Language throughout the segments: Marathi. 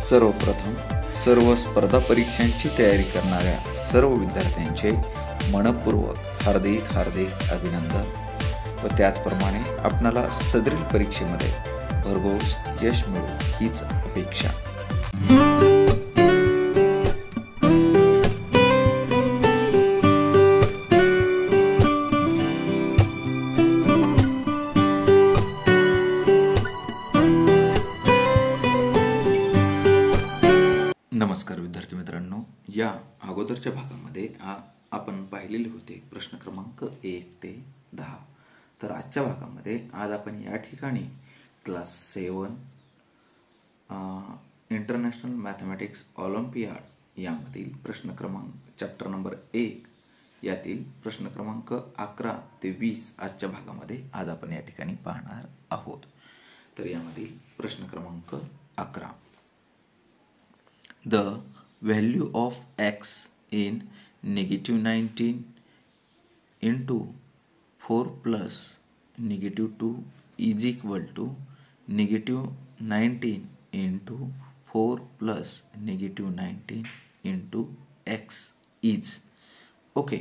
सर्वप्रथम सर्व स्पर्धा परीक्षांची तयारी करणाऱ्या सर्व विद्यार्थ्यांचे मनपूर्वक हार्दिक अभिनंदन व त्याचप्रमाणे आपणाला सदरील परीक्षेमध्ये भरघोस यश मिळो हीच अपेक्षा। नमस्कार विद्यार्थी मित्रांनो, या अगोदरच्या भागामध्ये आपण पाहिलेले होते प्रश्न क्रमांक 1 ते 10। तर आजच्या भागामध्ये आज आपण या ठिकाणी क्लास 7 इंटरनॅशनल मॅथमॅटिक्स ऑलिम्पियाड यामधील प्रश्न क्रमांक चॅप्टर नंबर 1 यातील प्रश्न क्रमांक 11 ते 20 आजच्या भागामध्ये आज आपण या ठिकाणी पाहणार आहोत। तर यामधील प्रश्न क्रमांक 11, The value of x in -19 into 4 plus -2 is equal to -19 into 4 plus -19 into x is okay.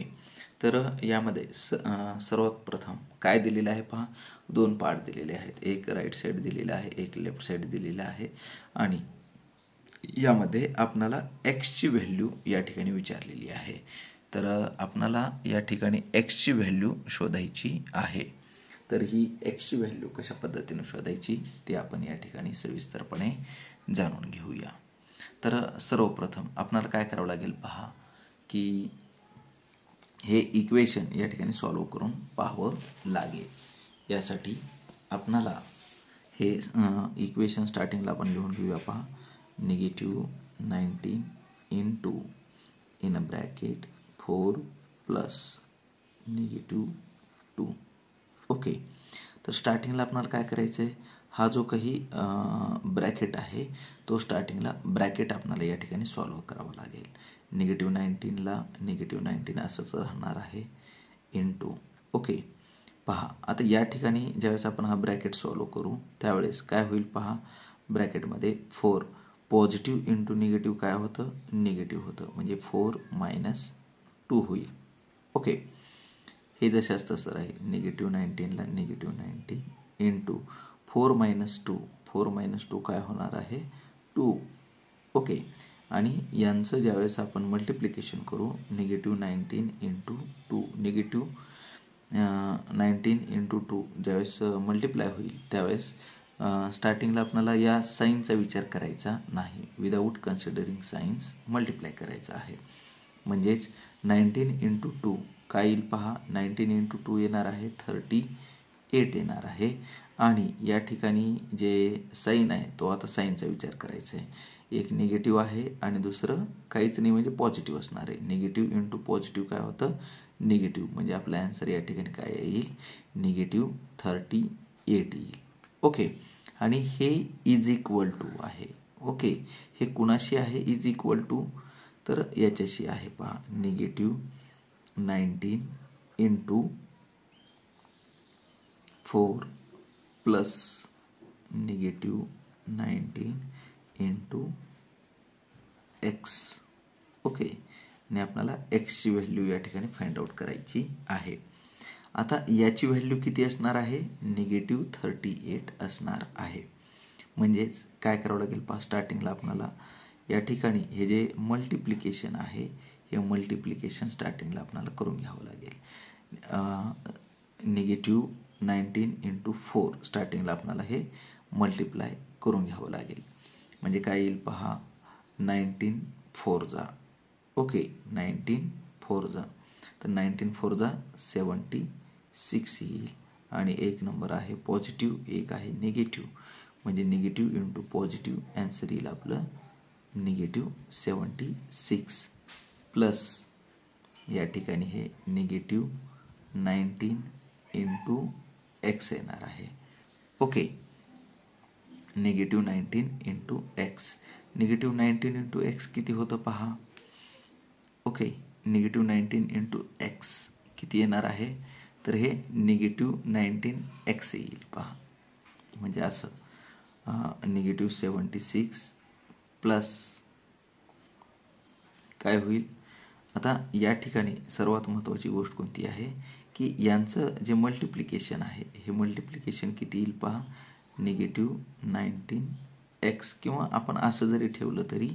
तर यामध्ये सर्वात प्रथम काय दिलेलं आहे पहा, दोन पार्ट दिलेले आहेत, एक राईट साइड दिलेला आहे, एक लेफ्ट साइड दिलेला आहे आणि यामध्ये आपणाला x ची व्हॅल्यू या ठिकाणी विचारलेली आहे। तर आपणाला या ठिकाणी x ची व्हॅल्यू शोधायची आहे। तर ही x ची व्हॅल्यू कशा पद्धतीने शोधायची ते आपण या ठिकाणी सविस्तरपणे जाणून घेऊया। तर सर्वप्रथम आपणाला काय करावं लागेल पहा की हे इक्वेशन या ठिकाणी सॉल्व्ह करून पाहावं लागेल। यासाठी आपणाला हे इक्वेशन स्टार्टिंगला आपण लिहून घेऊया पहा, -19 into in a bracket 4 plus -2 okay. तर स्टार्टिंगला आपल्याला काय करायचं आहे, हा जो काही ब्रॅकेट आहे तो स्टार्टिंगला ब्रॅकेट आपल्याला या ठिकाणी सॉल्व्ह करावा लागेल। -19 ला -19 असंच राहणार आहे इंटू ओके। पहा आता या ठिकाणी ज्यावेळेस आपण हा ब्रॅकेट सॉल्व्ह करू त्यावेळेस काय होईल पहा, ब्रॅकेटमध्ये 4 पॉझिटिव्ह इंटू निगेटिव्ह काय होतं, निगेटिव्ह होतं, म्हणजे 4 - 2 होईल ओके। हे जशाच तसं राहील, -19 ला -19 इंटू 4 - 2, 4 - 2 काय होणार आहे 2 ओके। आणि यांचं ज्यावेळेस आपण मल्टिप्लिकेशन करू, -19 इंटू 2, -19 इंटू 2 ज्यावेळेस मल्टिप्लाय होईल त्यावेळेस स्टार्टिंगला आपल्याला या साईनचा विचार करायचा नाही, विदाऊट कन्सिडरिंग साइन्स मल्टिप्लाय करायचा आहे। म्हणजेच 19 इंटू 2 काय येईल पहा, 19 इंटू 2 येणार आहे 38 येणार आहे। आणि या ठिकाणी जे साईन आहे तो आता साईनचा विचार करायचा आहे, एक निगेटिव्ह आहे आणि दुसरं काहीच नाही म्हणजे पॉझिटिव्ह असणार आहे। निगेटिव्ह इंटू पॉझिटिव्ह काय होतं, निगेटिव्ह, म्हणजे आपला आन्सर या ठिकाणी काय येईल, -38 येईल ओके। आणि हे इज इक्वल टू आहे ओके। हे कुणाशी आहे इज इक्वल टू, तर याच्याशी आहे पहा, -19 into 4 plus -19 into x okay. आणि आपल्याला x ची व्हॅल्यू या ठिकाणी फाइंड आउट करायची आहे। आता याची व्हॅल्यू किती असणार आहे, -38 असणार आहे। म्हणजेच काय करावं लागेल पहा, स्टार्टिंगला आपल्याला या ठिकाणी हे जे मल्टिप्लिकेशन आहे हे मल्टिप्लिकेशन स्टार्टिंगला आपल्याला करून घ्यावं लागेल। -19 इंटू 4 स्टार्टिंगला आपल्याला हे मल्टिप्लाय करून घ्यावं लागेल। म्हणजे काय येईल पहा, 19 4 जा ओके, 19 4 जा, तर 19 4 जा 76 येईल। आणि एक नंबर आहे पॉझिटिव्ह, एक आहे निगेटिव्ह, म्हणजे निगेटिव्ह इंटू पॉझिटिव्ह आन्सर येईल आपलं -76 प्लस या ठिकाणी हे -19 इंटू x येणार आहे okay. -19 into x, -19 into x किती होतं पहा ओके। -19 इंटू x किती येणार आहे, तर हे -19x येईल पहा, म्हणजे असं -76 प्लस काय होईल, आता या ठिकाणी सर्वात महत्त्वाची गोष्ट कोणती आहे की यांचं जे मल्टिप्लिकेशन आहे हे मल्टिप्लिकेशन किती येईल पहा, -19x, किंवा आपण असं जरी ठेवलं तरी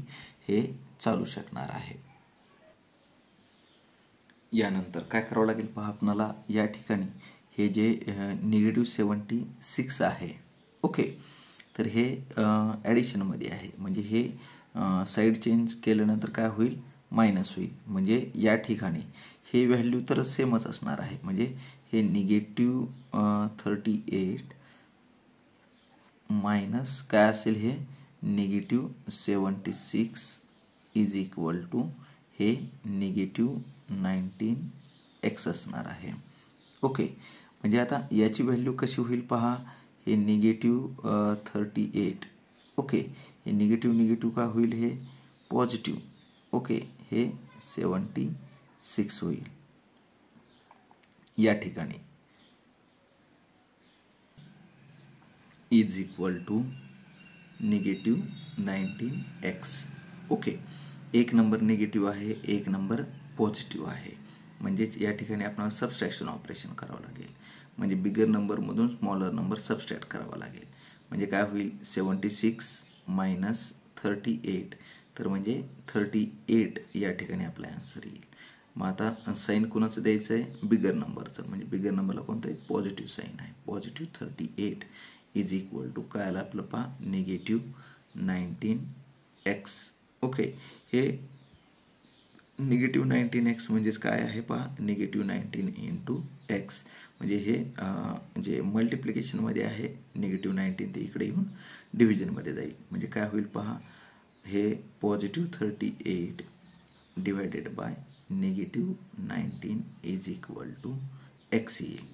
हे चालू शकणार आहे. यानंतर काय करावं लागेल पहा आपल्याला, या ठिकाणी हे जे -76 आहे, ओके, तर हे ॲडिशनमध्ये आहे, म्हणजे हे साईड चेंज केल्यानंतर काय होईल, मायनस होईल. म्हणजे या ठिकाणी हे व्हॅल्यू तर सेमच असणार आहे, म्हणजे हे -38 मायनस काय असेल, हे -76 इज इक्वल टू हे -19x असणार आहे. ओके, म्हणजे आता याची व्हॅल्यू कशी होईल पहा, हे -38, ओके, हे निगेटिव्ह काय होईल, हे पॉझिटिव्ह, ओके, हे 76 होईल. या ठिकाणी is equal to -19x. Okay, एक नंबर निगेटिव्ह आहे, एक नंबर पॉझिटिव्ह आहे, म्हणजेच या ठिकाणी आपल्याला सबस्ट्रॅक्शन ऑपरेशन करावं लागेल, म्हणजे बिगर नंबरमधून स्मॉलर नंबर सबस्ट्रॅक्ट करावा लागेल. म्हणजे काय होईल, 76 मायनस 38, तर म्हणजे 38 या ठिकाणी आपला आन्सर येईल. मग आता साईन कोणाचं द्यायचं आहे, बिगर नंबरचं, म्हणजे बिगर नंबरला कोणतं आहे, पॉझिटिव्ह साईन आहे, पॉझिटिव्ह 38 इज इक्वल टू काय आलं आपलं पहा, -19x. ओके, हे -19x म्हणजेच काय आहे पहा, -19 इंटू x, म्हणजे हे जे मल्टिप्लिकेशनमध्ये आहे -19 ते इकडे येऊन डिव्हिजनमध्ये जाईल. म्हणजे काय होईल पहा, हे +38 divided by -19 is equal to x येईल.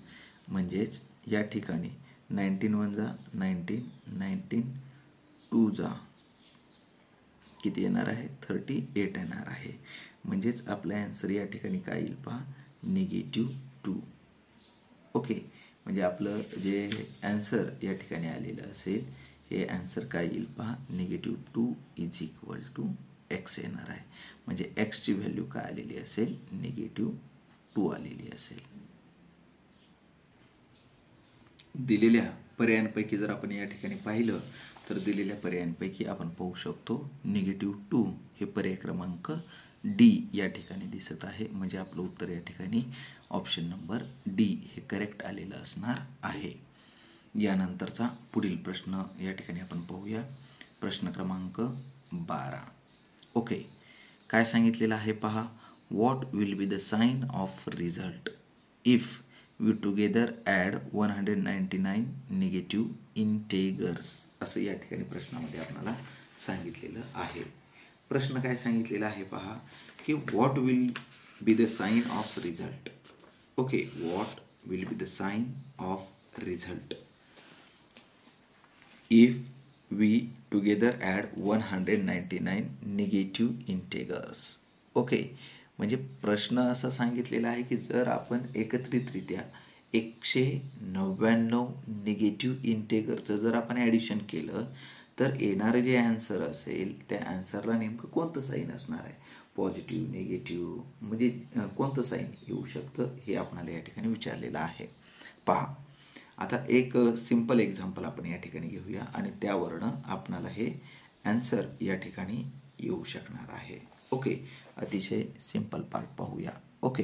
म्हणजेच या ठिकाणी 19 1 जा 19, 19 2 जा किती येणार आहे, 38 येणार आहे. म्हणजेच आपला आन्सर या ठिकाणी काय येईल पहा, -2. ओके, म्हणजे आपलं जे आन्सर या ठिकाणी आलेलं असेल हे आन्सर काय येईल पहा, -2 इज इक्वल टू x येणार आहे. म्हणजे x ची व्हॅल्यू काय आलेली असेल, -2 आलेली असेल. दिलेल्या पर्यायांपैकी जर आपण या ठिकाणी पाहिलं तर दिलेल्या पर्यायांपैकी आपण पाहू शकतो -2 हे पर्याय क्रमांक डी या ठिकाणी दिसत आहे. म्हणजे आपलं उत्तर या ठिकाणी ऑप्शन नंबर डी हे करेक्ट आलेलं असणार आहे. यानंतरचा पुढील प्रश्न या ठिकाणी आपण पाहूया. प्रश्न क्रमांक 12. ओके, काय सांगितलेलं आहे पहा, what will be the sign of result if we together add 199 negative integers, असं या ठिकाणी प्रश्नामध्ये आपल्याला सांगितलेलं आहे. प्रश्न काय सांगितलेला आहे पहा, की what will be the sign of result. Okay, what will be the sign of result if we together add 199 negative integers. Okay, म्हणजे प्रश्न असा सांगितलेला आहे की जर आपण एकत्रितरित्या 199 निगेटिव्ह इंटेगरचं जर आपण ॲडिशन केलं तर येणारं जे आन्सर असेल त्या आन्सरला नेमकं कोणतं साईन असणार आहे, पॉझिटिव्ह, निगेटिव्ह, म्हणजे कोणतं साईन येऊ शकतं हे आपल्याला या ठिकाणी विचारलेलं आहे. पहा, आता एक सिंपल एक्झाम्पल आपण या ठिकाणी घेऊया आणि त्यावरनं आपणाला हे आन्सर या ठिकाणी येऊ शकणार आहे. ओके, अतिशय सिंपल पार्ट पाहूया. ओके,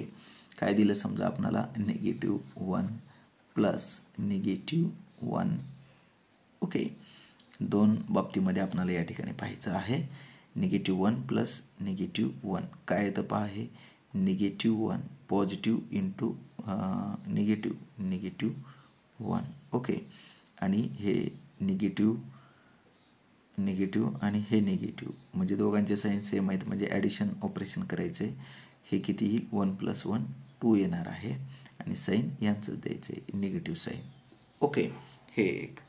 काय दिलं समजा आपणाला -1 प्लस -1. ओके, दोन बाबतीमध्ये आपणाला या ठिकाणी पाहायचं आहे. -1 प्लस -1 काय येतं पहा, हे -1 पॉझिटिव्ह इंटू -1. ओके, आणि हे निगेटिव्ह आणि हे निगेटिव्ह, म्हणजे दोघांचे साईन सेम आहेत, म्हणजे ॲडिशन ऑपरेशन करायचे. हे किती येईल, 1 + 1 2 येणार आहे आणि साईन यांचंच द्यायचं आहे, निगेटिव्ह साईन. ओके, हे एक.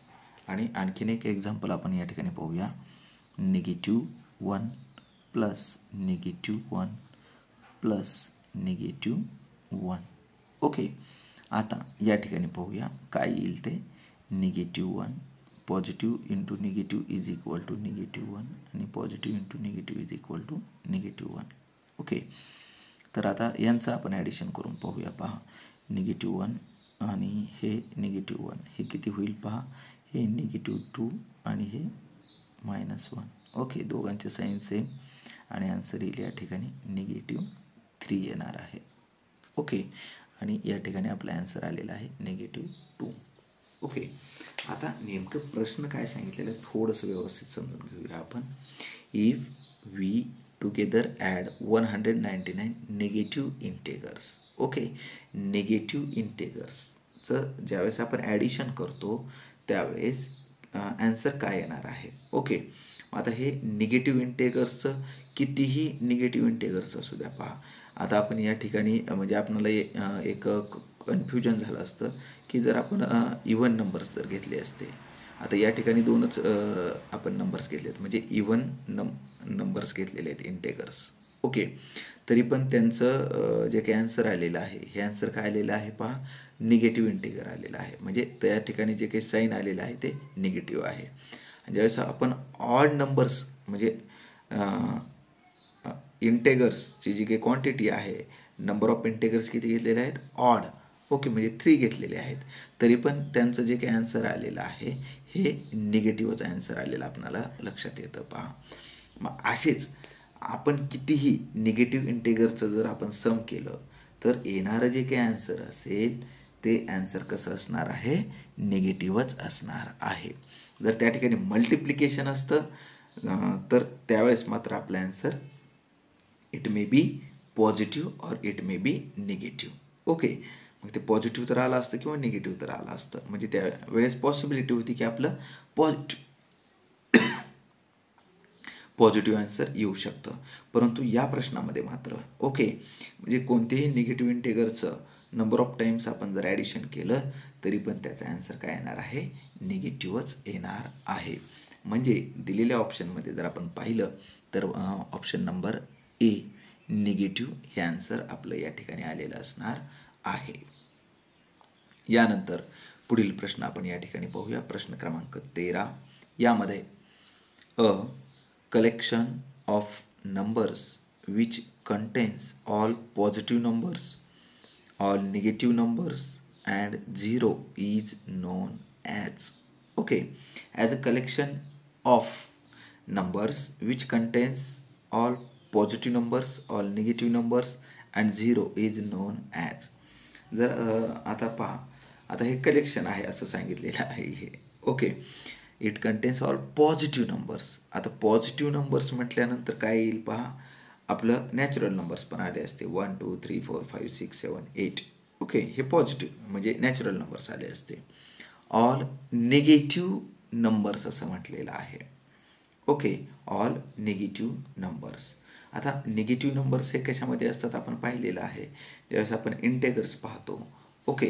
आणि आणखीन एक एक्झाम्पल आपण या ठिकाणी पाहूया. -1 प्लस -1 प्लस -1. ओके, आता या ठिकाणी पाहूया काय येईल ते, -1 positive into negative is equal to -1 आणि positive into negative is equal to -1. Okay, तर आता यांचं आपण ॲडिशन करून पाहूया. पहा, -1 आणि हे -1 हे किती होईल पहा, हे -2 आणि हे -1. ओके, दोघांचे साईन सेम आणि आन्सर येईल या ठिकाणी -3 येणार आहे. ओके, आणि या ठिकाणी आपला आन्सर आलेला आहे -2. ओके, आता नेमकं प्रश्न काय सांगितलेलं आहे थोडंसं व्यवस्थित समजून घेऊया आपण. If we together add 199 negative integers. Okay, negative इंटेगर्सचं ज्यावेळेस आपण ॲडिशन करतो त्यावेळेस आन्सर काय येणार आहे. ओके, आता हे निगेटिव्ह इंटेगर्सचं कितीही निगेटिव्ह इंटेगर्स असू द्या. पहा, आता आपण या ठिकाणी म्हणजे आपल्याला एक कन्फ्युजन झालं असतं की जर आपण इवन नंबर्स जर घेतले असते. आता या ठिकाणी दोनच आपण नंबर्स घेतलेत म्हणजे इवन नंबर्स घेतलेले आहेत इंटेगर्स. ओके, तरी पण त्यांचं जे काही आन्सर आलेलं आहे हे आन्सर काय आलेलं आहे पहा, निगेटिव्ह इंटेगर आलेलं आहे. म्हणजे त्या ठिकाणी जे काही साईन आलेलं आहे ते निगेटिव्ह आहे. आणि ज्यावेळेस आपण ऑड नंबर्स म्हणजे इंटेगर्सची जी काही क्वांटिटी आहे, नंबर ऑफ इंटेगर्स किती घेतलेले आहेत ऑड. ओके, म्हणजे 3 घेतलेले आहेत, तरी पण त्यांचं जे काही आन्सर आलेलं आहे हे निगेटिव्हच आन्सर आलेलं आपल्याला लक्षात येतं. पहा, मग असेच आपण कितीही निगेटिव्ह इंटेगरचं जर आपण सम केलं तर येणारं जे काही आन्सर असेल ते आन्सर कसं असणार आहे, निगेटिव्हच असणार आहे. जर त्या ठिकाणी मल्टिप्लिकेशन असतं तर त्यावेळेस मात्र आपलं answer it may be positive or it may be negative. Okay, मग ते पॉझिटिव्ह तर आलं असतं किंवा निगेटिव्ह तर आलं असतं. म्हणजे त्यावेळेस पॉसिबिलिटी होती की आपलं पॉझिटिव्ह आन्सर येऊ शकतं. परंतु या प्रश्नामध्ये मात्र ओके म्हणजे कोणतेही निगेटिव्ह इंटेगरचं नंबर ऑफ टाइम्स आपण जर ॲडिशन केलं तरी पण त्याचा आन्सर काय येणार आहे, निगेटिव्हच येणार आहे. म्हणजे दिलेल्या ऑप्शनमध्ये जर आपण पाहिलं तर ऑप्शन नंबर ए निगेटिव्ह हे आन्सर आपलं या ठिकाणी आलेलं असणार आहे. यानंतर पुढील प्रश्न आपण या ठिकाणी पाहूया. प्रश्न क्रमांक 13. यामध्ये a collection of numbers which contains all positive numbers, all negative numbers and 0 is non as. Okay, as a collection of numbers which contains all positive numbers, all negative numbers and 0 is known as. जर आता पहा, आता हे कलेक्शन आहे असं सांगितलेलं आहे हे. Okay, it contains all positive numbers. आता पॉझिटिव्ह नंबर्स म्हटल्यानंतर काय येईल पहा, आपलं नॅचरल नंबर्स पण आले असते 1 2 3 4 5 6 7 8. ओके, हे पॉझिटिव्ह म्हणजे नॅचरल नंबर्स आले असते. ऑल निगेटिव्ह नंबर्स असं म्हटलेलं आहे. Okay, all negative numbers. आता निगेटिव्ह नंबर्स हे कशामध्ये असतात आपण पाहिलेलं आहे. ज्यावेळेस आपण इंटेगर्स पाहतो ओके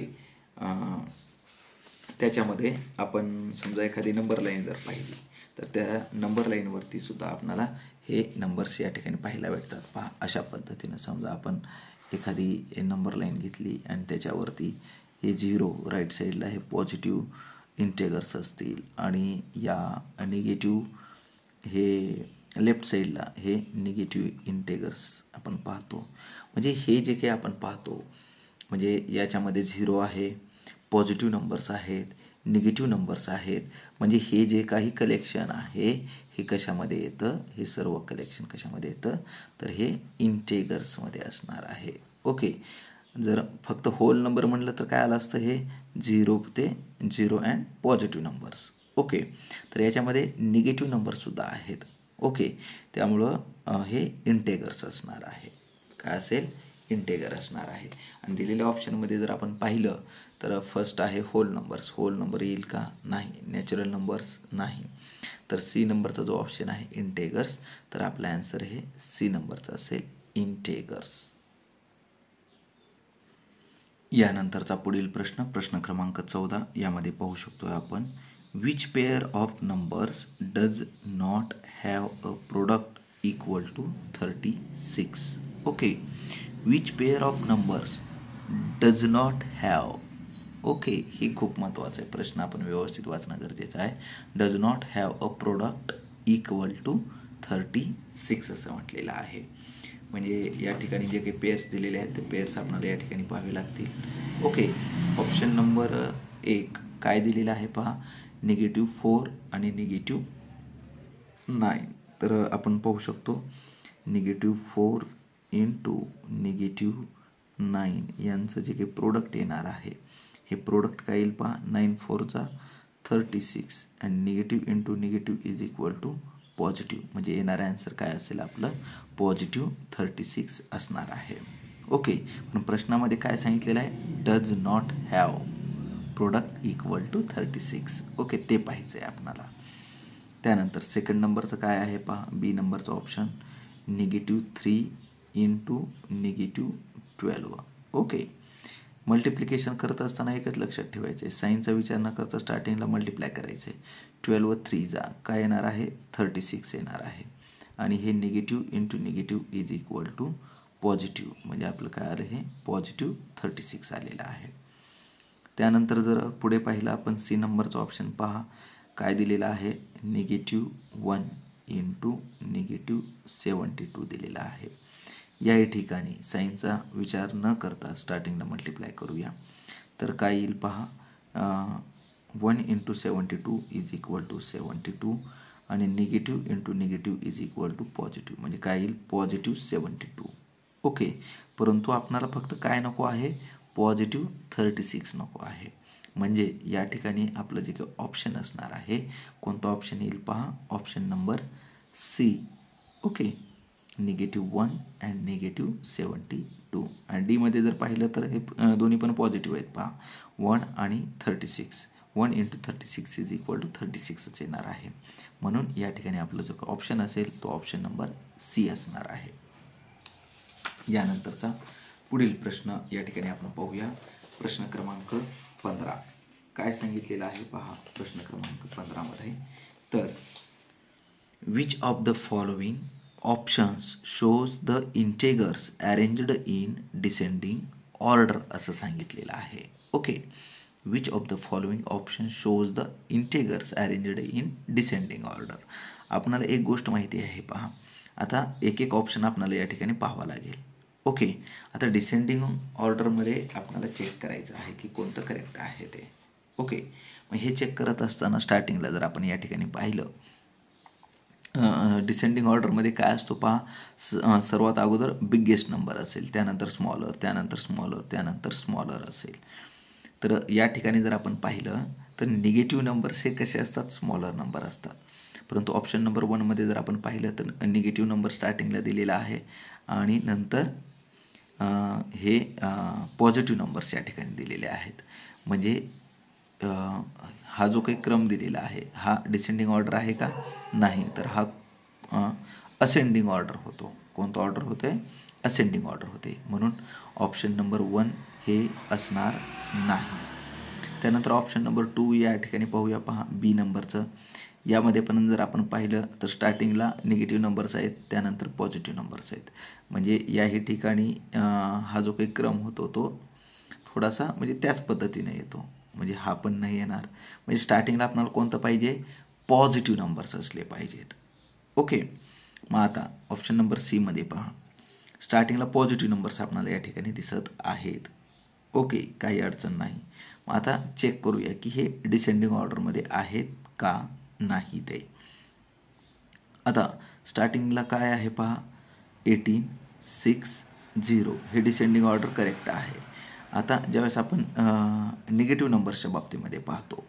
त्याच्यामध्ये आपण समजा एखादी नंबर लाईन जर पाहिली तर त्या नंबर लाईनवरती सुद्धा आपल्याला हे नंबर्स या ठिकाणी पाहायला भेटतात. पहा, अशा पद्धतीनं समजा आपण एखादी नंबर लाईन घेतली आणि त्याच्यावरती हे 0 राईट साईडला हे पॉझिटिव्ह इंटेगर्स असतील आणि या निगेटिव्ह हे लेफ्ट साईडला हे निगेटिव्ह इंटेगर्स आपण पाहतो. म्हणजे हे जे काही आपण पाहतो म्हणजे याच्यामध्ये 0 आहे, पॉझिटिव्ह नंबर्स आहेत, निगेटिव्ह नंबर्स आहेत. म्हणजे हे जे काही कलेक्शन आहे हे कशामध्ये येतं, हे सर्व कलेक्शन कशामध्ये येतं तर हे इंटेगर्समध्ये असणार आहे. ओके, जर फक्त होल नंबर म्हणलं तर काय आलं असतं, हे 0 ते 0 अँड पॉझिटिव्ह नंबर्स. ओके, तर याच्यामध्ये निगेटिव्ह नंबरसुद्धा आहेत. ओके, त्यामुळं हे इंटेगर्स असणार आहे. काय असेल, इंटेगर असणार आहे. आणि दिलेल्या ऑप्शनमध्ये जर आपण पाहिलं तर फर्स्ट आहे होल नंबर्स. होल नंबर येईल का, नाही. नॅचरल नंबर्स नाही. तर सी नंबरचा जो ऑप्शन आहे इंटेगर्स, तर आपला आन्सर हे सी नंबरचा असेल, इंटेगर्स. यानंतरचा पुढील प्रश्न, प्रश्न क्रमांक 14. यामध्ये पाहू शकतो आपण, which pair of numbers does not have a product equal to 36? Okay, which pair of numbers does not have okay, ही खूप महत्त्वाचं आहे. प्रश्न आपण व्यवस्थित वाचणं गरजेचं आहे. Does not have a product equal to 36 असं म्हटलेलं आहे. म्हणजे या ठिकाणी जे काही पेअर्स दिलेले आहेत ते पेअर्स आपल्याला या ठिकाणी पाहावे लागतील. ओके, ऑप्शन नंबर 1 काय दिलेलं आहे पहा, -4 आणि -9. तर आपण पाहू शकतो -4 इंटू -9 यांचं जे काही प्रोडक्ट येणार आहे हे प्रोडक्ट काय येईल पहा, 9 4 जा 36 आणि negative into negative is equal to positive. म्हणजे येणारा आन्सर काय असेल आपलं, +36 असणार आहे. ओके, पण प्रश्नामध्ये काय सांगितलेलं आहे, does not have product equal to 36. Okay, ते पाहिजे आहे आपल्याला. त्यानंतर सेकंड नंबरचं काय आहे पहा, बी नंबरचं ऑप्शन, -3 इंटू -12. ओके, मल्टिप्लिकेशन करत असताना एकच लक्षात ठेवायचं आहे, साईनचा विचार न करता स्टार्टिंगला मल्टिप्लाय करायचं आहे. 12 व 3 जा काय येणार आहे, 36 येणार आहे. आणि हे negative into negative is equal to positive. म्हणजे आपलं काय आलं, हे +36 आलेलं आहे. त्यानंतर जर पुढे पाहिलं आपण, सी नंबरचं ऑप्शन पहा, काय दिलेलं आहे, -1 इंटू -72 दिलेला आहे. या ठिकाणी साईनचा विचार न करता स्टार्टिंगला मल्टिप्लाय करूया. तर काय येईल पहा, 1 इंटू 72 इज इक्वल टू 72 आणि negative into negative is equal to positive. म्हणजे काय येईल, +72. ओके, परंतु आपल्याला फक्त काय नको आहे, +36 नको आहे. म्हणजे या ठिकाणी आपलं जे काही ऑप्शन असणार आहे, कोणता ऑप्शन येईल पहा, option number C. Okay, -1 and -72. आणि डी मध्ये जर पाहिलं तर हे दोन्ही पण पॉझिटिव्ह आहेत पहा, 1 आणि 36. 1 इंटू 36 इज इक्वल टू 36च येणार आहे. म्हणून या ठिकाणी आपलं जो ऑप्शन असेल तो ऑप्शन नंबर सी असणार आहे. यानंतरचा पुढील प्रश्न या ठिकाणी आपण पाहूया. प्रश्न क्रमांक 15 काय सांगितलेलं आहे पहा, प्रश्न क्रमांक 15 मध्ये, तर which of the following options shows the integers arranged in descending order असं सांगितलेलं आहे. Okay, which of the following option shows the integers arranged in descending order. आपणाला एक गोष्ट माहिती आहे पहा, आता एक एक ऑप्शन आपल्याला या ठिकाणी पाहावं लागेल. ओके, आता डिसेंडिंग ऑर्डरमध्ये आपल्याला चेक करायचं आहे की कोणतं करेक्ट आहे ते. ओके, मग हे चेक करत असताना स्टार्टिंगला जर आपण या ठिकाणी पाहिलं, डिसेंडिंग ऑर्डरमध्ये काय असतो पहा, सर्वात अगोदर बिगेस्ट नंबर असेल, त्यानंतर स्मॉलर, त्यानंतर स्मॉलर, त्यानंतर स्मॉलर असेल. तर या ठिकाणी जर आपण पाहिलं तर निगेटिव्ह नंबर्स हे कसे असतात, स्मॉलर नंबर असतात. परंतु ऑप्शन नंबर 1 मध्ये जर आपण पाहिलं तर निगेटिव्ह नंबर स्टार्टिंगला दिलेला आहे आणि नंतर हे पॉझिटिव्ह नंबर्स या ठिकाणी दिलेले आहेत. म्हणजे हा जो काही क्रम दिलेला आहे हा डिसेंडिंग ऑर्डर आहे का, नाही, तर हा असेंडिंग ऑर्डर होतो. कोणता ऑर्डर होते, असेंडिंग ऑर्डर होते. म्हणून ऑप्शन नंबर 1 हे असणार नाही. त्यानंतर ऑप्शन नंबर 2 या ठिकाणी पाहूया पहा, बी नंबरचं. यामध्ये पण जर आपण पाहिलं तर स्टार्टिंगला निगेटिव्ह नंबर्स आहेत, त्यानंतर पॉझिटिव्ह नंबर्स आहेत. म्हणजे याही ठिकाणी हा जो काही क्रम होतो तो थोडासा म्हणजे त्याच पद्धतीने येतो. म्हणजे हा पण नाही येणार. म्हणजे स्टार्टिंगला आपल्याला कोणतं पाहिजे, पॉझिटिव्ह नंबर्स असले पाहिजेत. ओके, मग आता ऑप्शन नंबर सी मध्ये पहा, स्टार्टिंगला पॉझिटिव्ह नंबर्स आपल्याला या ठिकाणी दिसत आहेत. ओके, काही अडचण नाही. मग आता चेक करूया की हे डिसेंडिंग ऑर्डरमध्ये आहेत का नाही ते. आता स्टार्टिंगला काय आहे पहा, 18 6 0 हे डिसेंडिंग ऑर्डर करेक्ट आहे. आता ज्यावेळेस आपण निगेटिव्ह नंबर्सच्या बाबतीमध्ये पाहतो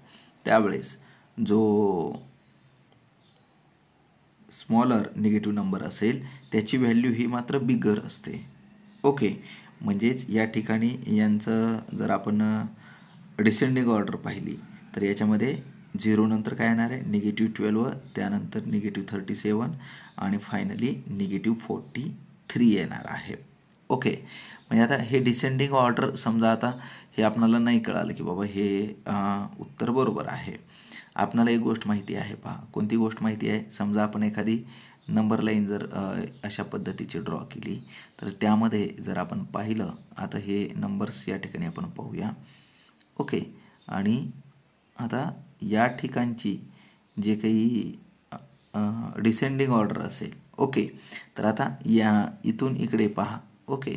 त्यावेळेस जो स्मॉलर निगेटिव्ह नंबर असेल त्याची व्हॅल्यू ही मात्र बिगर असते. ओके, म्हणजेच या ठिकाणी यांचं जर आपण डिसेंडिंग ऑर्डर पाहिली तर याच्यामध्ये 0 नंतर काय येणार आहे, -12, त्यानंतर -37 आणि फायनली -43 येणार आहे. ओके, म्हणजे आता हे डिसेंडिंग ऑर्डर समजा आता हे आपल्याला नाही कळालं की बाबा हे उत्तर बरोबर आहे. आपल्याला एक गोष्ट माहिती आहे पहा, कोणती गोष्ट माहिती आहे, समजा आपण एखादी नंबर लाईन जर अशा पद्धतीची ड्रॉ केली तर त्यामध्ये जर आपण पाहिलं, आता हे नंबर्स या ठिकाणी आपण पाहूया, ओके. आणि आता या ठिकाणची जे काही डिसेंडिंग ऑर्डर असेल, ओके, तर आता या इथून इकडे पहा, ओके,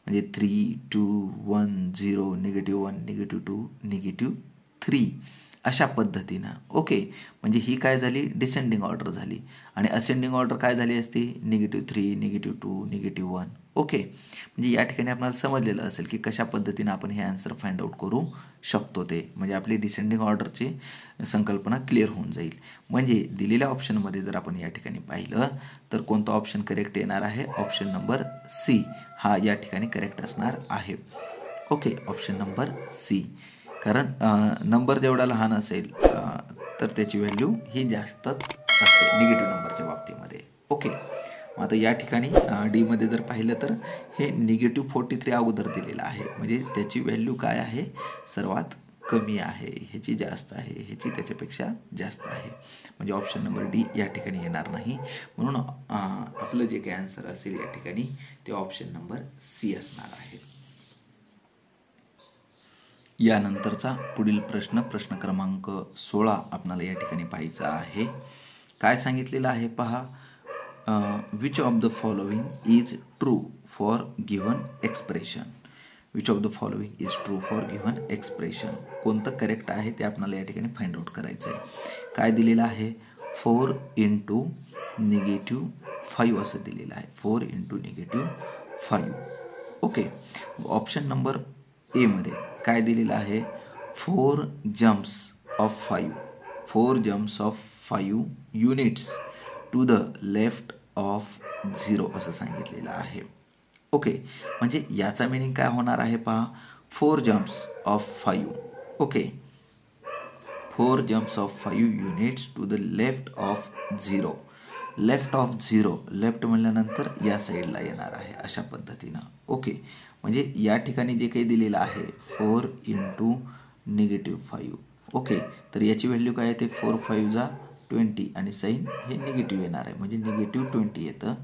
म्हणजे 3 2 1 0 -1 -2 -3 अशा पद्धतीनं. ओके, म्हणजे ही काय झाली डिसेंडिंग ऑर्डर झाली. आणि असेंडिंग ऑर्डर काय झाली असती -3 -2 -1. ओके, म्हणजे या ठिकाणी आपल्याला समजलेलं असेल की कशा पद्धतीनं आपण हे आन्सर फाइंड आउट करू शकतो. ते म्हणजे आपली डिसेंडिंग ऑर्डरची संकल्पना क्लिअर होऊन जाईल. म्हणजे दिलेल्या ऑप्शनमध्ये जर आपण या ठिकाणी पाहिलं तर कोणता ऑप्शन करेक्ट येणार आहे? ऑप्शन नंबर सी हा या ठिकाणी करेक्ट असणार आहे. Okay, option number C. कारण नंबर जेवढा लहान असेल तर त्याची व्हॅल्यू ही जास्तच असते निगेटिव्ह नंबरच्या बाबतीमध्ये. ओके, आता या ठिकाणी डीमध्ये जर पाहिलं तर हे -43 अगोदर दिलेलं आहे, म्हणजे त्याची व्हॅल्यू काय आहे? सर्वात कमी आहे, ह्याची जास्त आहे, ह्याची त्याच्यापेक्षा जास्त आहे. म्हणजे ऑप्शन नंबर डी या ठिकाणी येणार नाही. म्हणून आपलं जे काही आन्सर असेल या ठिकाणी ते ऑप्शन नंबर सी असणार आहे. यानंतरचा पुढील प्रश्न क्रमांक 16 आपल्याला या ठिकाणी पाहायचा आहे. काय सांगितलेलं आहे पहा. Which of the following is true for given expression. Which of the following is true for given expression. कोणतं करेक्ट आहे ते आपल्याला या ठिकाणी फाइंड आउट करायचं आहे. काय दिलेलं आहे? 4 × -5 असं दिलेलं आहे. 4 × -5. ओके, ऑप्शन नंबर ए मध्ये काय दिलेलं आहे? 4 jumps of 5. 4 jumps of 5 units to the left of 0 असं सांगितलेलं आहे. ओके, म्हणजे याचा मिनिंग काय होणार आहे पहा. 4 jumps of 5. Okay, 4 jumps of 5 units to the left of 0. Left of 0, left म्हणल्यानंतर या साईडला येणार आहे अशा पद्धतीनं. ओके, म्हणजे या ठिकाणी जे काही दिलेलं आहे 4 × -5. ओके, तर याची व्हॅल्यू काय येते? 4 5 जा 20 आणि साईन हे निगेटिव्ह येणार आहे, म्हणजे -20 येतं.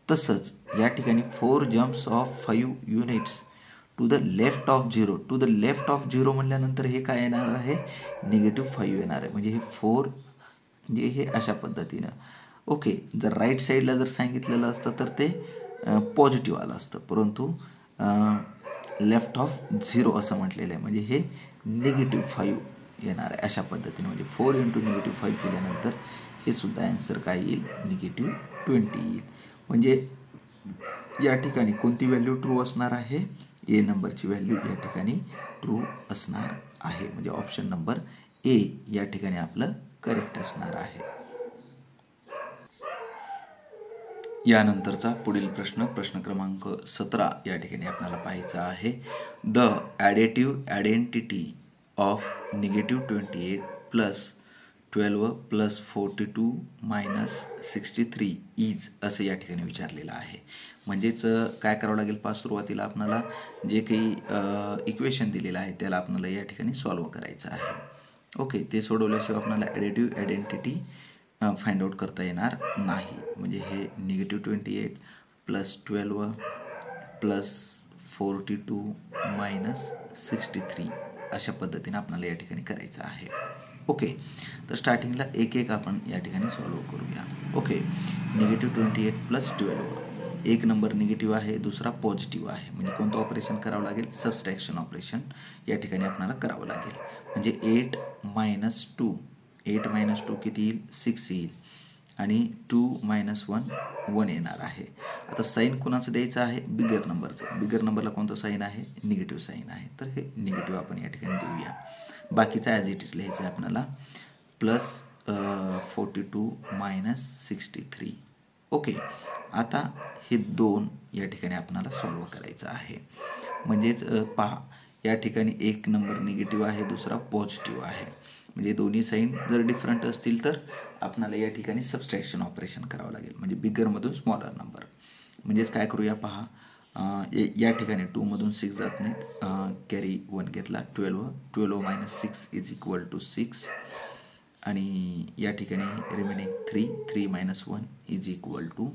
तसंच या ठिकाणी 4 jumps of 5 units to the left of 0. To the left of 0 म्हणल्यानंतर हे काय येणार आहे? -5 येणार आहे, म्हणजे हे 4 म्हणजे हे अशा पद्धतीनं. ओके, जर राईट साईडला जर सांगितलेलं असतं तर ते पॉझिटिव्ह आलं असतं, परंतु लेफ्ट ऑफ 0 असं म्हटलेलं आहे, म्हणजे हे -5 येणार आहे अशा पद्धतीने. म्हणजे 4 × -5 केल्यानंतर हे सुद्धा आन्सर काय येईल? -20 येईल. म्हणजे या ठिकाणी कोणती व्हॅल्यू ट्रू असणार आहे? ए नंबरची व्हॅल्यू या ठिकाणी ट्रू असणार आहे. म्हणजे ऑप्शन नंबर ए या ठिकाणी आपलं करेक्ट असणार आहे. यानंतरचा पुढील प्रश्न क्रमांक 17 या ठिकाणी आपल्याला पाहायचा आहे. द ॲडेटिव्ह आयडेंटिटी ऑफ -28 + 12 + 42 - 63 इज असं या ठिकाणी विचारलेलं आहे. म्हणजेच काय करावं लागेल पहा. सुरुवातीला आपल्याला जे काही इक्वेशन दिलेलं आहे त्याला आपल्याला या ठिकाणी सॉल्व्ह करायचं आहे. ओके, ते सोडवल्याशिवाय आपल्याला ॲडेटिव्ह आयडेंटिटी फाइंड आउट करता येणार नाही. म्हणजे हे -28 + 12 + 42 - 63 अशा पद्धतीने आपल्याला या ठिकाणी करायचं आहे. ओके, तर स्टार्टिंगला एक आपण या ठिकाणी सॉल्व्ह करूया. ओके, -28 + 12. एक नंबर निगेटिव्ह आहे, दुसरा पॉझिटिव्ह आहे, म्हणजे कोणतं ऑपरेशन करावं लागेल? सबस्ट्रॅक्शन ऑपरेशन या ठिकाणी आपल्याला करावं लागेल. म्हणजे 8 - 2. 8 - 2 किती येईल? 6 येईल. आणि 2 - 1 येणार आहे. आता साईन कोणाचं द्यायचं आहे? बिगर नंबरचं. बिगर नंबरला कोणतं साईन आहे? निगेटिव्ह साईन आहे, तर हे निगेटिव्ह आपण या ठिकाणी देऊया. बाकीचा ॲज इट इज लिहायचं आहे आपल्याला. +42 - 63. ओके, आता हे 2 या ठिकाणी आपल्याला सॉल्व्ह करायचं आहे. म्हणजेच पहा, या ठिकाणी एक नंबर निगेटिव्ह आहे, दुसरा पॉझिटिव्ह आहे. म्हणजे दोन्ही साईन जर डिफरंट असतील तर आपल्याला या ठिकाणी सबस्ट्रॅक्शन ऑपरेशन करावं लागेल. म्हणजे बिगरमधून स्मॉलर नंबर. म्हणजेच काय करूया पहा. या ठिकाणी 2 मधून 6 जात नाहीत, कॅरी 1 घेतला. 12 - 6 = 6. आणि या ठिकाणी रिमेनिंग 3 - 1 =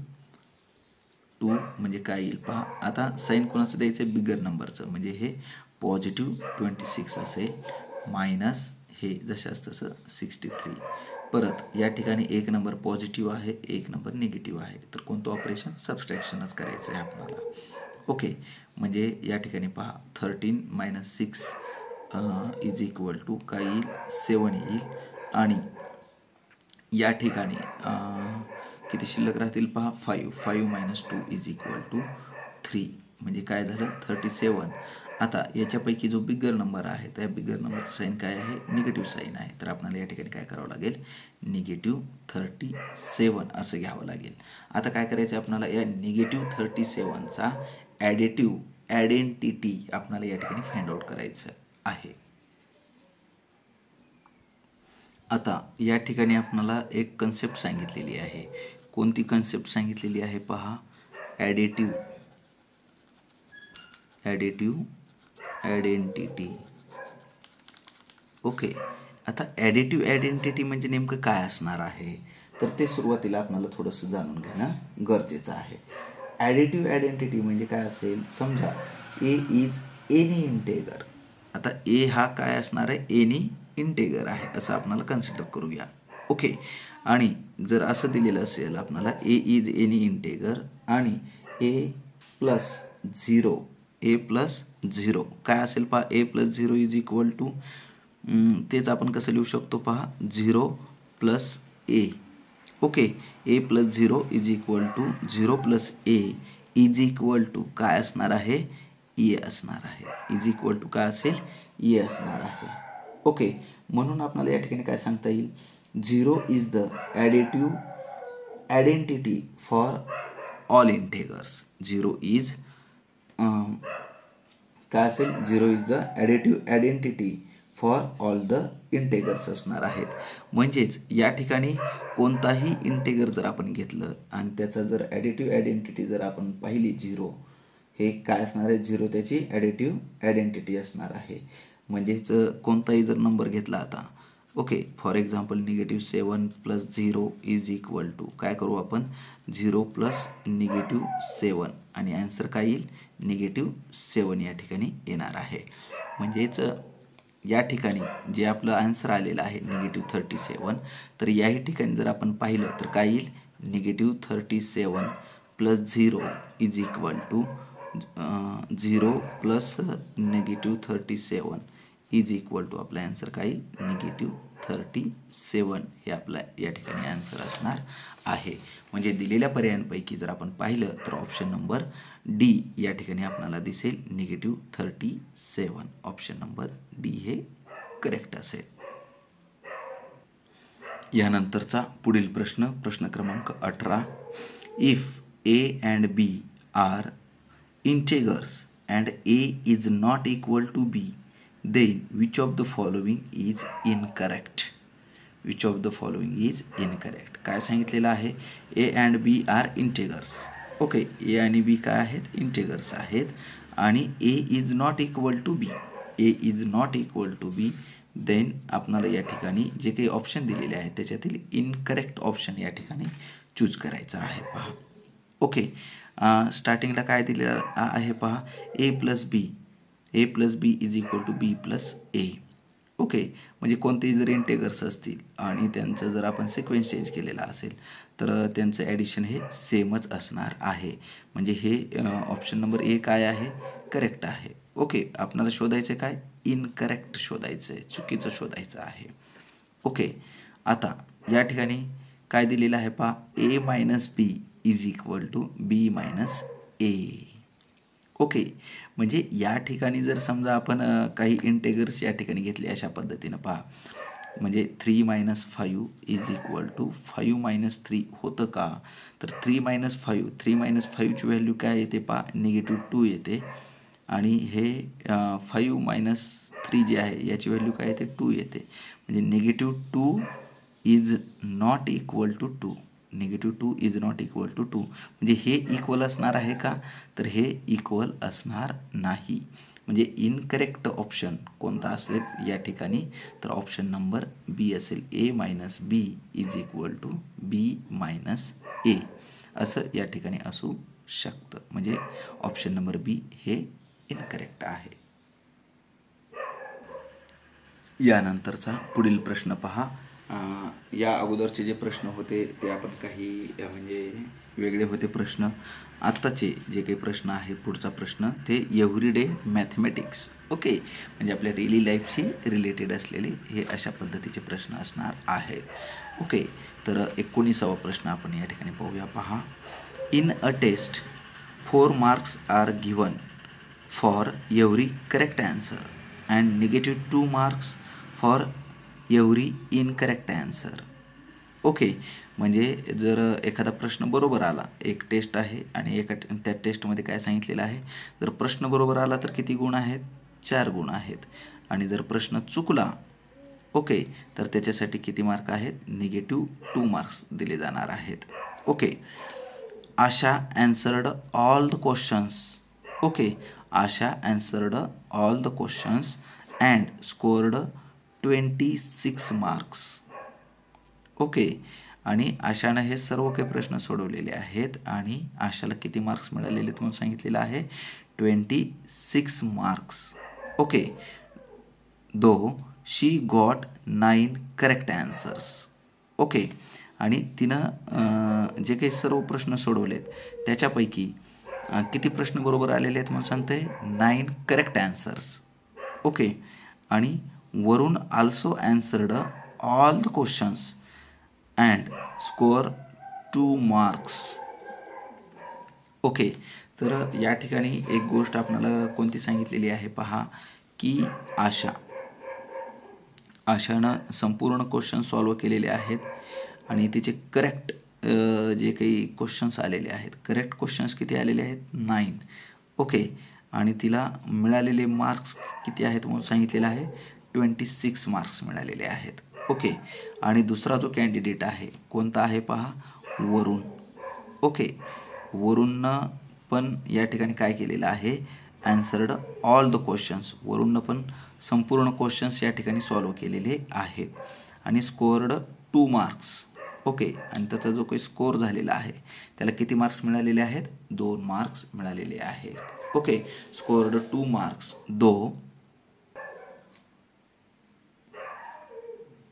2. म्हणजे काय येईल पहा. आता साईन कोणाचं द्यायचं आहे? बिगर नंबरचं, म्हणजे हे +26 असेल मायनस हे जशाच तसं 63. परत या ठिकाणी एक नंबर पॉझिटिव्ह आहे, एक नंबर निगेटिव्ह आहे, तर कोणतं ऑपरेशन? सबस्ट्रॅक्शनच करायचं आहे आपल्याला. ओके, म्हणजे या ठिकाणी पहा 13 - 6 इज इक्वल टू काय येईल? 7 येईल. आणि या ठिकाणी किती शिल्लक राहतील पहा? 5 - 2 इज इक्वल टू 3. म्हणजे काय झालं? 37. आता याच्यापैकी जो बिगर नंबर आहे त्या बिगर नंबरचं साईन काय आहे? निगेटिव्ह साईन आहे. तर आपल्याला या ठिकाणी काय करावं लागेल? -37 असं घ्यावं लागेल. आता काय करायचं आहे आपल्याला? या -37चा आयडेंटिटी आपल्याला या ठिकाणी फाइंड आउट करायचं आहे. आता या ठिकाणी आपल्याला एक कन्सेप्ट सांगितलेली आहे. कोणती कन्सेप्ट सांगितलेली आहे पहा? Additive identity. ओके, आता ॲडिटिव्ह आयडेंटिटी म्हणजे नेमकं काय असणार आहे? तर ते सुरुवातीला आपल्याला थोडंसं जाणून घेणं गरजेचं आहे. ॲडिटिव्ह आयडेंटिटी म्हणजे काय असेल? समजा ए इज एनी इंटेगर. आता ए हा काय असणार आहे? एनी इंटेगर आहे असं आपल्याला कन्सिडर करूया. ओके, आणि जर असं दिलेलं असेल आपल्याला ए इज एनी इंटेगर आणि ए प्लस झिरो काय असेल पहा? A plus 0 is equal to तेच आपण कसं लिहू शकतो पहा? 0 + A. Okay, A plus 0 is equal to 0 + A is equal to काय असणार आहे? ए असणार आहे. इज इक्वल टू काय असेल? ए असणार आहे. ओके, म्हणून आपल्याला या ठिकाणी काय सांगता येईल? 0 is the additive identity for all integers. 0 is काय असेल? 0 is the additive identity for all the integers असणार आहेत. म्हणजेच या ठिकाणी कोणताही इंटेगर जर आपण घेतलं आणि त्याचा जर ॲडिटिव्ह आयडेंटिटी जर आपण पाहिली 0, हे काय असणार आहे? 0 त्याची ॲडिटिव्ह आयडेंटिटी असणार आहे. म्हणजेच कोणताही जर नंबर घेतला आता, okay, for example -7 + 0 is equal to काय करू आपण? 0 + -7 आणि आन्सर काय येईल? -7 या ठिकाणी येणार आहे. म्हणजेच या ठिकाणी जे आपलं आन्सर आलेलं आहे -37, तर याही ठिकाणी जर आपण पाहिलं तर काय येईल? -37 + 0 is equal to 0 + -37 is equal to आपला आन्सर काय येईल? -37 हे आपला या ठिकाणी आन्सर असणार आहे. म्हणजे दिलेल्या पर्यायांपैकी जर आपण पाहिलं तर ऑप्शन नंबर डी या ठिकाणी आपल्याला दिसेल -37. ऑप्शन नंबर डी हे करेक्ट असेल. यानंतरचा पुढील प्रश्न क्रमांक 18. If A and B are integers and A is not equal to B, then which of the following is incorrect? Which of the following is incorrect? काय सांगितलेलं आहे? A and B are integers. Okay, A आणि बी काय आहेत? इंटेगर्स आहेत. आणि A is not equal to B. A is not equal to B, then आपल्याला या ठिकाणी जे काही ऑप्शन दिलेले आहेत त्याच्यातील इनकरेक्ट ऑप्शन या ठिकाणी चूज करायचा आहे. पहा, ओके, स्टार्टिंगला काय दिलेलं आहे पहा? A plus B is equal to B plus A. Okay, म्हणजे कोणतेही जर इंटेगर्स असतील आणि त्यांचं जर आपण सिक्वेन्स चेंज केलेला असेल तर त्यांचं ॲडिशन हे सेमच असणार आहे. म्हणजे हे ऑप्शन नंबर ए काय आहे? करेक्ट आहे. ओके, आपल्याला शोधायचं काय? इनकरेक्ट शोधायचं आहे, चुकीचं शोधायचं आहे. ओके, आता या ठिकाणी काय दिलेलं आहे पहा? A minus B is equal to B minus A. Okay, म्हणजे या ठिकाणी जर समजा आपण काही इंटेगर्स या ठिकाणी घेतले अशा पद्धतीनं पहा, म्हणजे 3 - 5 इज इक्वल टू 5 - 3 होतं का? तर 3 - 5 ची व्हॅल्यू काय येते पहा? -2 येते. आणि हे 5 - 3 जे आहे याची व्हॅल्यू काय येते? 2 येते. म्हणजे -2 is not equal to 2. -2 is not equal to 2. म्हणजे हे इक्वल असणार आहे का? तर हे इक्वल असणार नाही. म्हणजे इनकरेक्ट ऑप्शन कोणता असेल या ठिकाणी? तर ऑप्शन नंबर बी असेल. A minus B is equal to B minus A असं या ठिकाणी असू शकतं. म्हणजे ऑप्शन नंबर बी हे इनकरेक्ट आहे. यानंतरचा पुढील प्रश्न पहा. या अगोदरचे जे प्रश्न होते ते आपण काही म्हणजे वेगळे होते प्रश्न. आत्ताचे जे काही प्रश्न आहे पुढचा प्रश्न ते एव्हरीडे मॅथमॅटिक्स. ओके, म्हणजे आपल्या डेली लाईफशी रिलेटेड असलेले हे अशा पद्धतीचे प्रश्न असणार आहेत. ओके, तर 19वा प्रश्न आपण या ठिकाणी पाहूया. पहा, in a test 4 marks are given for every correct answer and -2 marks for every incorrect answer. Okay, म्हणजे जर एखादा प्रश्न बरोबर आला, एक टेस्ट आहे आणि त्या टेस्टमध्ये काय सांगितलेलं आहे, जर प्रश्न बरोबर आला तर किती गुण आहेत, 4 गुण आहेत. आणि जर प्रश्न चुकला, ओके, तर त्याच्यासाठी किती मार्क आहेत, -2 मार्क्स दिले जाणार आहेत. Okay, Asha answered all the questions. Okay, Asha answered all the questions and scored 26 marks. Okay, आणि आशानं हे सर्व काही प्रश्न सोडवलेले आहेत आणि आशाला किती मार्क्स मिळालेले आहेत म्हणून सांगितलेलं आहे, 26 मार्क्स. ओके, दो शी गॉट 9 करेक्ट आन्सर्स. ओके, आणि तिनं जे काही सर्व प्रश्न सोडवलेत त्याच्यापैकी किती प्रश्न बरोबर आलेले आहेत म्हणून सांगते, 9 करेक्ट आन्सर्स. ओके, आणि Varun also answered all the questions and score 2 marks. Okay, तर या ठिकाणी एक गोष्ट आपल्याला कोणती सांगितलेली आहे पहा, की आशानं संपूर्ण क्वेश्चन सॉल्व केलेले आहेत आणि तिचे करेक्ट जे काही क्वेश्चन्स आलेले आहेत, करेक्ट क्वेश्चन्स किती आलेले आहेत, 9. ओके, आणि तिला मिळालेले मार्क्स किती आहेत म्हणून सांगितलेलं आहे, 26 मार्क्स मिळालेले आहेत. ओके, आणि दुसरा जो कॅन्डिडेट आहे कोणता आहे पहा, वरुण. ओके, वरुणनं पण या ठिकाणी काय केलेलं आहे, ॲन्सर्ड ऑल द क्वेश्चन्स. वरुणनं पण संपूर्ण क्वेश्चन्स या ठिकाणी सॉल्व केलेले आहेत आणि स्कोअर्ड 2 मार्क्स. ओके, आणि त्याचा जो काही स्कोअर झालेला आहे त्याला किती मार्क्स मिळालेले आहेत, 2 मार्क्स मिळालेले आहेत. Okay, scored 2 marks. Though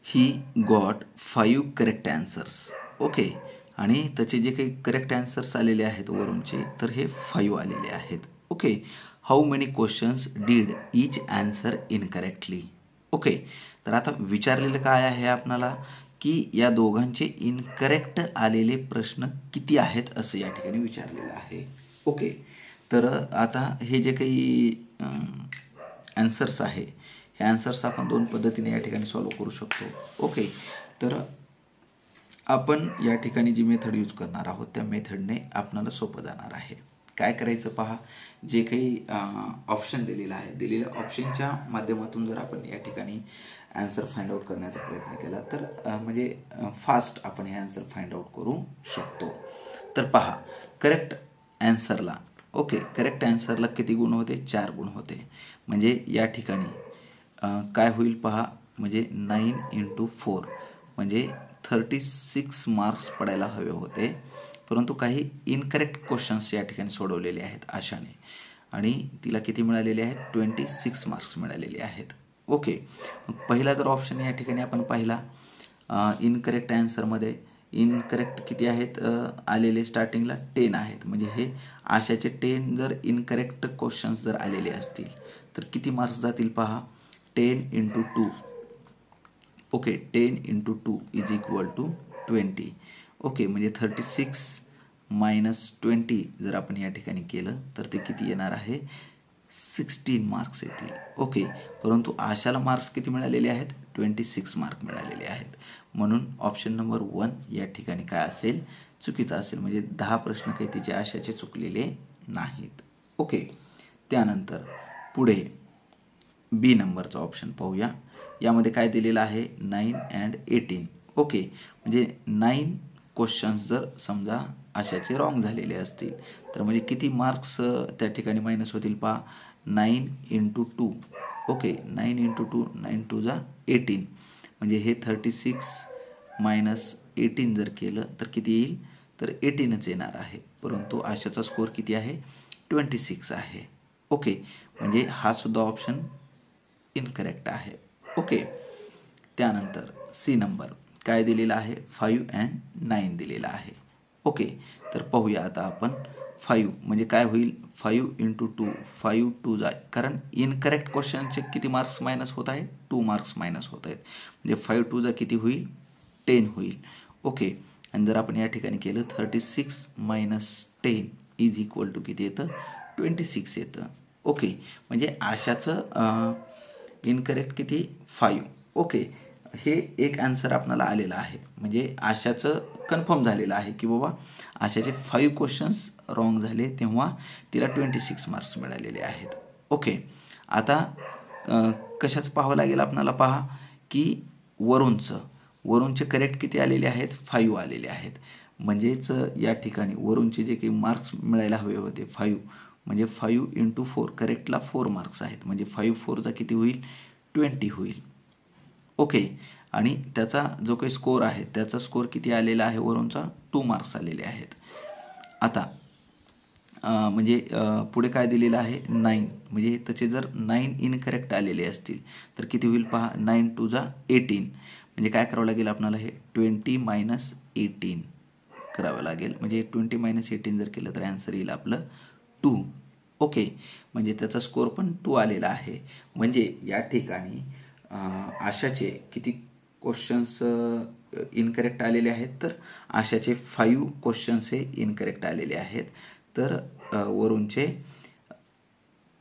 he got 5 correct answers. Okay, आणि त्याचे जे काही करेक्ट आन्सर्स आलेले आहेत वरूनचे, तर हे 5 आलेले आहेत. Okay, how many questions did each answer incorrectly. Okay, तर आता विचारलेलं काय आहे आपणाला, की या दोघांचे इनकरेक्ट आलेले प्रश्न किती आहेत असं या ठिकाणी विचारलेलं आहे. ओके, तर आता हे जे काही ॲन्सर्स आहे, हे ॲन्सर्स आपण 2 पद्धतीने या ठिकाणी सॉल्व करू शकतो. ओके, तर आपण या ठिकाणी जी मेथड यूज करणार आहोत त्या मेथडने आपल्याला सोपं जाणार आहे. काय करायचं पहा, जे काही ऑप्शन दिलेलं आहे, दिलेल्या ऑप्शनच्या माध्यमातून जर आपण या ठिकाणी ॲन्सर फाइंड आउट करण्याचा प्रयत्न केला तर म्हणजे फास्ट आपण हे ॲन्सर फाइंड आउट करू शकतो. तर पहा, करेक्ट ॲन्सरला, ओके, करेक्ट ॲन्सरला किती गुण होते, 4 गुण होते. म्हणजे या ठिकाणी काय होईल पहा, म्हणजे 9 × 4 म्हणजे 36 मार्क्स पडायला हवे होते, परंतु काही इनकरेक्ट क्वेश्चन्स या ठिकाणी सोडवलेले आहेत आशाने आणि तिला किती मिळालेले आहेत, 26 मार्क्स मिळालेले आहेत. ओके, पहिला जर ऑप्शन या ठिकाणी आपण पाहिला, इनकरेक्ट ॲन्सरमध्ये इनकरेक्ट किती आहेत आलेले, स्टार्टिंगला 10 आहेत. म्हणजे हे आशाचे 10 जर इनकरेक्ट क्वेश्चन्स जर आलेले असतील तर किती मार्क्स जातील पहा, 10 × 2. ओके, 10 × 2 = 20. ओके, म्हणजे 36 - 20 जर आपण या ठिकाणी केलं तर ते किती येणार आहे, 16 मार्क्स येतील. ओके, परंतु आशाला मार्क्स किती मिळालेले आहेत, 26 मार्क मिळालेले आहेत. म्हणून ऑप्शन नंबर 1 या ठिकाणी काय असेल, चुकीचा असेल. म्हणजे 10 प्रश्न काही तिचे आशाचे चुकलेले नाहीत. ओके, त्यानंतर पुढे बी नंबरचा ऑप्शन पाहूया. यामध्ये काय दिलेलं आहे, 9 and 18. ओके, म्हणजे 9 क्वेश्चन्स जर समजा आशाचे रॉंग झालेले असतील तर म्हणजे किती मार्क्स त्या ठिकाणी मायनस होतील पहा, 9 × 2. ओके, 9 × 2, 9 × 2 = 18. म्हणजे हे 36 - 18 जर केलं तर किती येईल, तर 18च येणार आहे. परंतु आशाचा स्कोअर किती आहे, 26 आहे. ओके, म्हणजे हा सुद्धा ऑप्शन इनकरेक्ट आहे. ओके. त्यानंतर सी नंबर काय दिलेला आहे 5 and 9 दिलेला आहे. ओके. तर पाहूया आता आपण 5 म्हणजे काय होईल 5 × 2 5 2 जा, कारण इनकरेक्ट क्वेश्चनचे किती मार्क्स मायनस होत आहेत 2 मार्क्स मायनस होत आहेत, म्हणजे 5 2 जा किती होईल 10 होईल. ओके. आणि जर आपण या ठिकाणी केलं 36 - 10 इज इक्वल टू किती येतं 26 येतं. ओके. म्हणजे आशाचं इनकरेक्ट किती 5. ओके. हे एक आन्सर आपल्याला आलेलं आहे, म्हणजे आशाचं कन्फर्म झालेलं आहे की बाबा आशाचे 5 क्वेश्चन्स रॉंग झाले तेव्हा तिला 26 मार्क्स मिळालेले आहेत. ओके. आता कशाचं पाहावं लागेल आपल्याला, पहा की वरूनचे करेक्ट किती आलेले आहेत 5 आलेले आहेत, म्हणजेच या ठिकाणी वरूनचे जे काही मार्क्स मिळायला हवे होते 5, म्हणजे 5 × 4 करेक्टला 4 मार्क्स आहेत, म्हणजे 5 4 जा किती होईल 20 होईल. ओके. आणि त्याचा जो काही स्कोर आहे त्याचा स्कोर किती आलेला आहे वरूनचा 2 मार्क्स आलेले आहेत. आता म्हणजे पुढे काय दिलेलं आहे 9, म्हणजे त्याचे जर 9 इनकरेक्ट आलेले असतील तर किती होईल पहा 9 2 जा 18, म्हणजे काय करावं लागेल आपल्याला हे 20 - 18 करावं लागेल, म्हणजे 20 - 18 जर केलं तर आन्सर येईल आपलं 2. ओके. म्हणजे त्याचा स्कोर पण 2 आलेला आहे, म्हणजे या ठिकाणी आशाचे किती क्वेश्चन्स इनकरेक्ट आलेले आहेत तर आशाचे 5 क्वेश्चन्स हे इनकरेक्ट आलेले आहेत, तर वरूनचे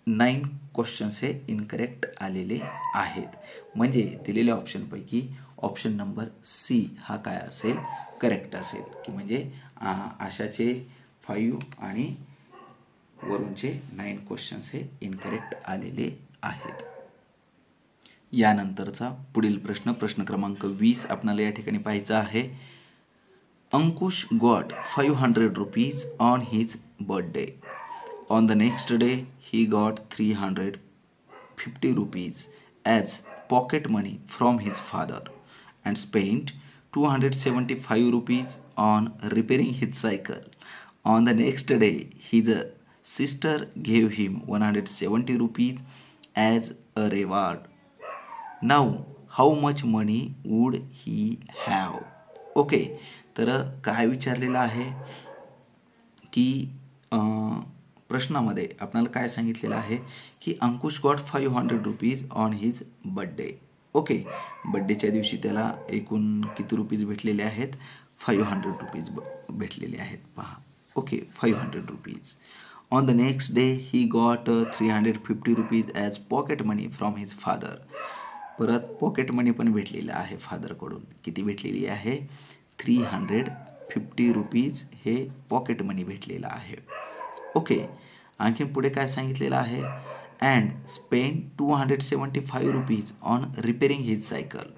9 क्वेश्चन्स हे इनकरेक्ट आलेले आहेत. म्हणजे दिलेल्या ऑप्शनपैकी ऑप्शन नंबर सी हा काय असेल करेक्ट असेल, की म्हणजे आशाचे 5 आणि वरूनचे 9 क्वेश्चन्स हे इनकरेक्ट आलेले आहेत. यानंतरचा पुढील प्रश्न क्रमांक 20 आपल्याला या ठिकाणी पाहायचा आहे. Ankush got 500 rupees on his birthday. On the next day he got 350 rupees as pocket money from his father and spent 275 rupees on repairing his cycle. On the next day his sister gave him 170 rupees as a reward. Now, how much money would he have? Okay. तर काय विचारलेलं आहे की प्रश्नामध्ये आपल्याला काय सांगितलेलं आहे की Ankush got 500 rupees on his birthday. Okay. बर्थडेच्या दिवशी त्याला एकूण किती रुपीज भेटलेले आहेत 500 rupees भेटलेले आहेत पहा. Okay. 500 rupees. On the next day he got 350 rupees as pocket money from his father. परत पॉकेट मनी पण भेटलेलं आहे फादरकडून, किती भेटलेली आहे 350 rupees हे पॉकेट मनी भेटलेलं आहे. ओके. आणखी पुढे काय सांगितलेलं आहे and spend 275 rupees on repairing his cycle.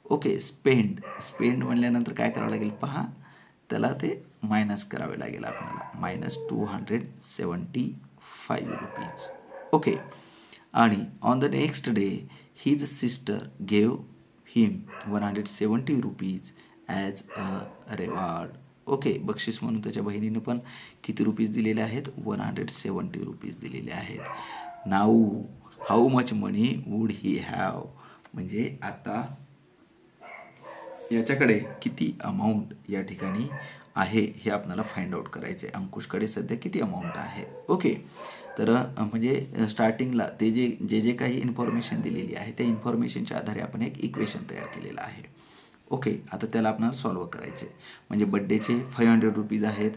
Okay. Spend म्हणल्यानंतर काय करावं लागेल पहा, त्याला ते मायनस करावे लागेल आपल्याला -275 rupees. ओके. आणि on the next day his sister gave him 170 rupees as a reward. Okay. बक्षीस म्हणून त्याच्या बहिणीने पण किती रुपीज दिलेले आहेत 170 rupees दिलेले आहेत. Now how much money would he have, म्हणजे आता याच्याकडे किती अमाऊंट या ठिकाणी आहे हे आपल्याला फाइंड आउट करायचे. अंकुशकडे सध्या किती अमाऊंट आहे. ओके. तर म्हणजे स्टार्टिंगला ते जे काही इन्फॉर्मेशन दिलेली आहे त्या इन्फॉर्मेशनच्या आधारे आपण एक इक्वेशन तयार केलेलं आहे. ओके. आता त्याला आपल्याला सॉल्व्ह करायचे. म्हणजे बड्डेचे 500 rupees आहेत,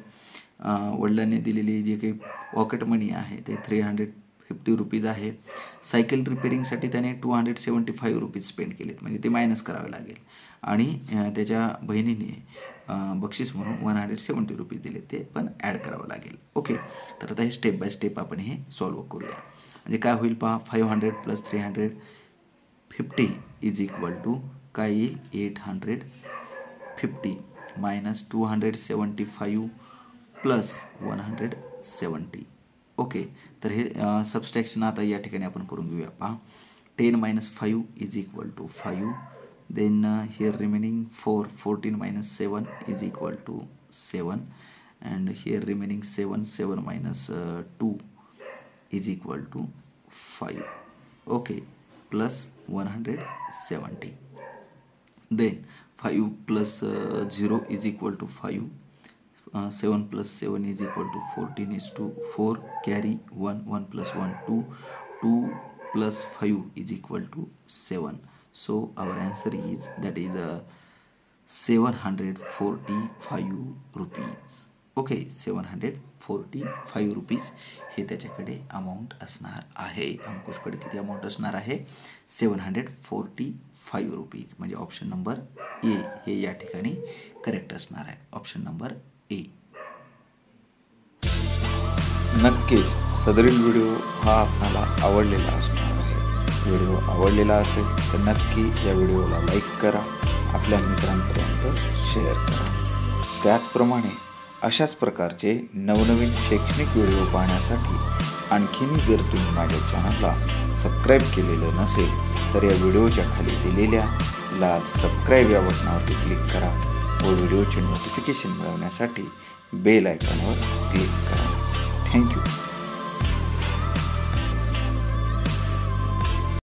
वडिलांनी दिलेली जे काही पॉकेट मनी आहे ते 350 rupees आहे, सायकल रिपेरिंगसाठी त्याने 275 rupees स्पेंड केलेत, म्हणजे ते मायनस करावे लागेल, आणि त्याच्या बहिणीने बक्षीस म्हणून 170 rupees दिले, ते पण ॲड करावं लागेल. ओके. तर आता हे स्टेप बाय स्टेप आपण हे सॉल्व्ह करूया. म्हणजे काय होईल पहा 500 + 350 इज इक्वल टू काय येईल 850 - 275 + 170. ओके. तर हे सबस्ट्रॅक्शन आता या ठिकाणी आपण करून घेऊया पहा. 10 - 5 is equal to 5. Then here remaining 4, 14 - 7 is equal to 7, and here remaining 7 - 2 is equal to 5. Okay. plus 170. Then 5 plus 0 is equal to 5. 7 plus 7 is equal to 14 is to 4. Carry 1. 1 plus 1 2. 2 plus 5 is equal to 7. So our answer is that is 745 rupees. Okay, 745 rupees हे त्याच्याकडे अमाऊंट असणार आहे. अंकुशकडे किती अमाऊंट असणार आहे? 745 रुपीज. म्हणजे ऑप्शन नंबर ए हे या ठिकाणी करेक्ट असणार आहे. Option number A. नक्कीच सदरील व्हिडिओ हा आपल्याला आवडलेला असणार आहे. व्हिडिओ आवडलेला असेल तर नक्की या व्हिडिओला लाईक करा, आपल्या मित्रांपर्यंत शेअर करा. त्याचप्रमाणे अशाच प्रकारचे नवनवीन शैक्षणिक व्हिडिओ पाहण्यासाठी आणखीनही जर तुम्ही माझ्या चॅनलला सबस्क्राईब केलेलं नसेल तर या व्हिडिओच्या खाली दिलेल्या लाल सबस्क्राईब या बटनावरती क्लिक करा व व्हिडिओचे नोटिफिकेशन मिळवण्यासाठी बेल आयकॉनवर क्लिक करा.